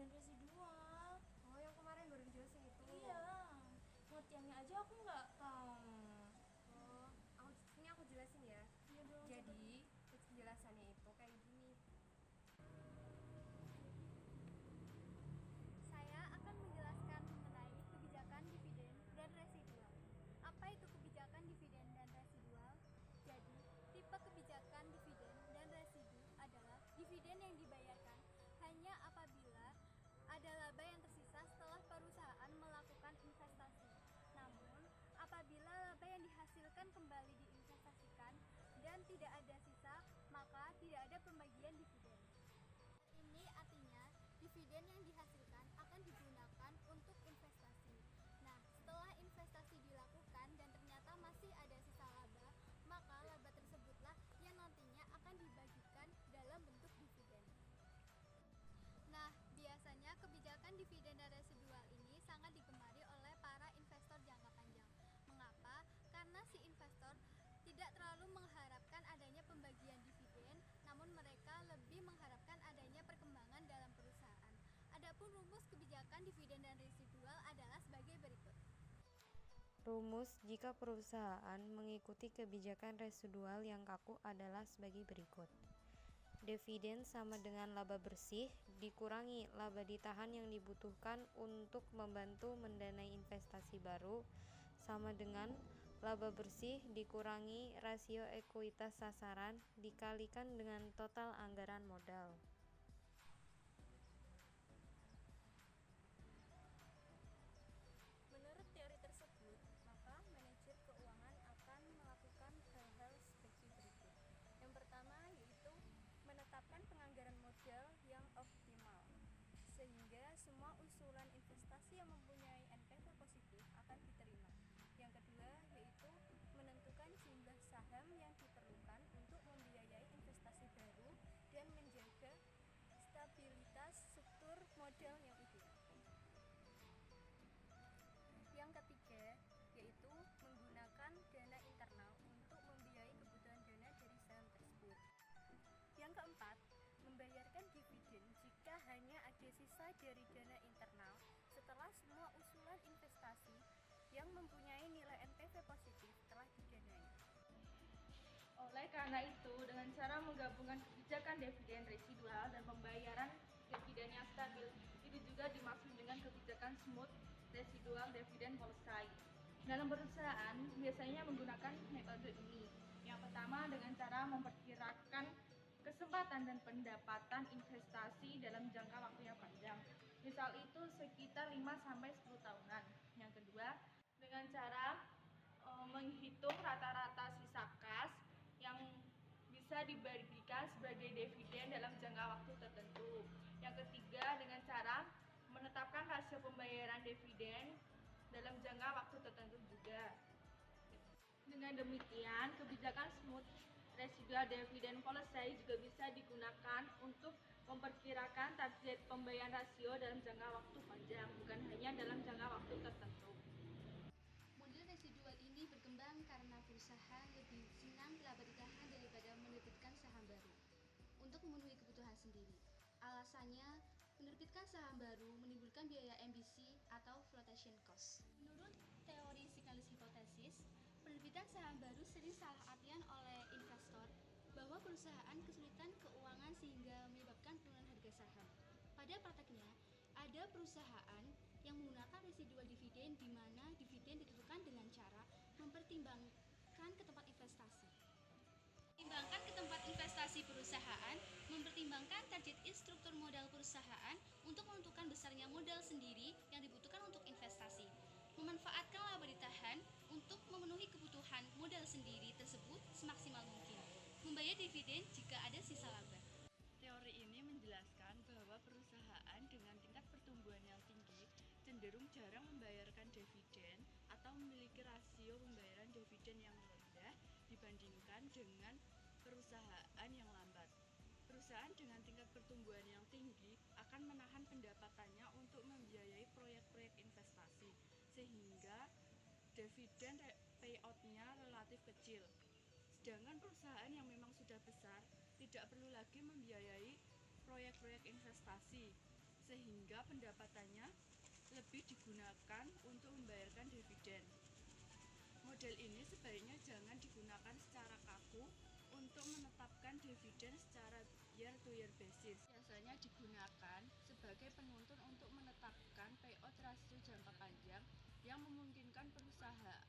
dividen residual. Oh, yang kemarin baru dijelasin itu. Iya, pengertiannya aja aku nggak tahu. Oh, aku jelasin ya. Iya dong. Jadi penjelasannya itu kayak gini. Saya akan menjelaskan mengenai kebijakan dividen dan residual. Apa itu kebijakan dividen dan residual? Jadi, tipe kebijakan dividen dan residu adalah dividen yang dibayarkan hanya apabila ada laba yang tersisa setelah perusahaan melakukan investasi. Namun, apabila laba yang dihasilkan kembali diinvestasikan dan tidak ada sisa, maka tidak ada pembagian dividen. Ini artinya dividen yang dihasilkan akan digunakan untuk investasi. Nah, setelah investasi dilakukan dan ternyata masih ada sisa laba, maka laba tersebutlah yang nantinya akan dibagikan dalam bentuk dividen. Nah, biasanya kebijakan dividen dan residual ini sangat digemari oleh para investor jangka panjang. Mengapa? Karena si investor tidak terlalu mengharapkan adanya pembagian dividen, namun mereka lebih mengharapkan adanya perkembangan dalam perusahaan. Adapun rumus kebijakan dividen dan residual adalah sebagai berikut. Rumus jika perusahaan mengikuti kebijakan residual yang kaku adalah sebagai berikut. Dividen sama dengan laba bersih dikurangi laba ditahan yang dibutuhkan untuk membantu mendanai investasi baru sama dengan laba bersih dikurangi rasio ekuitas sasaran dikalikan dengan total anggaran modal. Menurut teori tersebut, maka manajer keuangan akan melakukan hal-hal seperti berikut. Yang pertama yaitu menetapkan penganggaran modal yang optimal, sehingga semua usulan investasi yang mempunyai NPV positif akan diterima. Yang kedua yaitu menentukan jumlah saham yang diperlukan untuk membiayai investasi baru dan menjaga stabilitas struktur modal yang ideal. Yang ketiga yaitu menggunakan dana internal untuk membiayai kebutuhan dana dari saham tersebut. Yang keempat, membayarkan dividen jika hanya ada sisa dari dana internal setelah semua usulan investasi yang mempunyai nilai NPV positif telah didanai. Oleh karena itu, dengan cara menggabungkan kebijakan dividen residual dan pembayaran dividen yang stabil, itu juga dimaksud dengan kebijakan smooth residual dividend policy. Dalam perusahaan, biasanya menggunakan metode ini. Yang pertama, dengan cara memperkirakan kesempatan dan pendapatan investasi dalam jangka waktu yang panjang. Misal itu sekitar 5-10 tahunan. Yang kedua, dengan cara menghitung rata-rata sisa kas yang bisa dibagikan sebagai dividen dalam jangka waktu tertentu. Yang ketiga, dengan cara menetapkan rasio pembayaran dividen dalam jangka waktu tertentu juga. Dengan demikian, kebijakan smooth residual dividend policy juga bisa digunakan untuk memperkirakan target pembayaran rasio dalam jangka waktu panjang, bukan hanya dalam jangka waktu tertentu. Model residual ini berkembang karena perusahaan lebih senang laba ditahan daripada menerbitkan saham baru untuk memenuhi kebutuhan sendiri. Alasannya, menerbitkan saham baru menimbulkan biaya emisi atau flotation cost. Menurut teori signalis hipotesis, penerbitan saham baru sering salah artian oleh investor bahwa perusahaan kesulitan keuangan sehingga menyebabkan penurunan harga saham. Pada prakteknya, ada perusahaan yang menggunakan residual dividen di mana dividen ditentukan dengan cara mempertimbangkan ke tempat investasi. Mempertimbangkan ke tempat investasi perusahaan, mempertimbangkan target struktur modal perusahaan untuk menentukan besarnya modal sendiri yang dibutuhkan untuk investasi. Memanfaatkan laba ditahan untuk memenuhi kebutuhan modal sendiri tersebut semaksimal mungkin. Membayar dividen jika ada sisa laba. Teori ini menjelaskan bahwa perusahaan dengan tingkat pertumbuhan yang tinggi cenderung jarang membayarkan dividen atau memiliki rasio pembayaran dividen yang rendah dibandingkan dengan perusahaan yang lambat. Perusahaan dengan tingkat pertumbuhan yang tinggi akan menahan pendapatannya untuk membiayai proyek-proyek investasi, sehingga dividen payout-nya relatif kecil. Sedangkan perusahaan yang memang sudah besar tidak perlu lagi membiayai proyek-proyek investasi, sehingga pendapatannya lebih digunakan untuk membayarkan dividen. Model ini sebaiknya jangan digunakan secara kaku untuk menetapkan dividen secara year-to-year basis. Biasanya digunakan sebagai penuntun untuk menetapkan payout rasio jangka panjang yang memungkinkan perusahaan